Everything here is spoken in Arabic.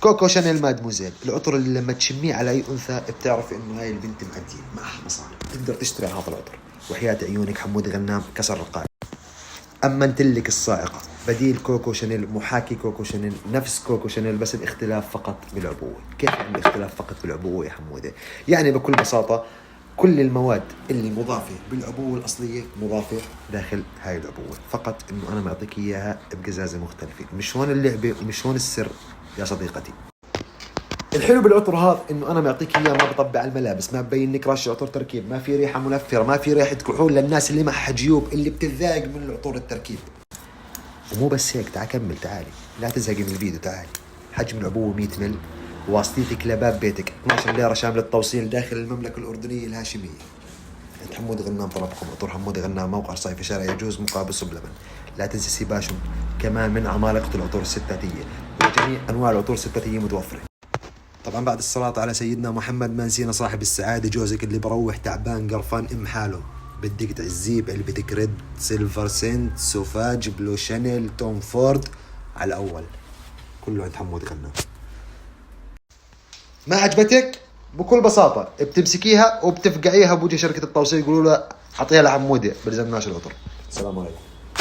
كوكو شانيل مادموزيل، العطر اللي لما تشميه على اي انثى بتعرف انه هاي البنت مأدية معها مصاري، تقدر تشتري هذا العطر. وحياة عيونك حمود غنام كسر القاعدة. اما انتلك الصاعقة بديل كوكو شانيل، محاكي كوكو شانيل، نفس كوكو شانيل بس الاختلاف فقط بالعبوة. كيف يعني الاختلاف فقط بالعبوة يا حمودة؟ يعني بكل بساطة كل المواد اللي مضافة بالعبوة الأصلية مضافة داخل هاي العبوة، فقط إنه أنا معطيك إياها بقزازة مختلفة. مش هون اللعبة ومش هون السر يا صديقتي. الحلو بالعطر هذا إنه أنا معطيك إياه ما بطبع على الملابس، ما ببين لك رش عطر تركيب، ما في ريحة منفرة، ما في ريحة كحول للناس اللي معها جيوب اللي بتتضايق من العطور التركيب. ومو بس هيك، تعال كمل، تعالي لا تزهقي من الفيديو، تعالي. حجم العبوة 100 مل، واصليتك لباب بيتك، 12 ليرة شامل التوصيل داخل المملكة الأردنية الهاشمية. حمود غنام طلبكم عطور حمود غنام، موقع صيفي شارع يجوز مقابل سبلمن. لا تنسى سيباشم كمان من عمالقة العطور الستاتية، وجميع أنواع العطور الستاتية متوفرة. طبعا بعد الصلاة على سيدنا محمد ما نسينا صاحب السعادة، جوزك اللي بروح تعبان قرفان ام حاله، بدك تعزيه بعلبتك ريد، سيلفر سنت، سوفاج، بلو شانيل، توم فورد على الأول، كله عند حمود غنام. ما عجبتك؟ بكل بساطة بتمسكيها وبتفقعيها بوجه شركة التوصيل، يقولوا له أعطيها لحمودة بلزمناش العطر. السلام عليكم.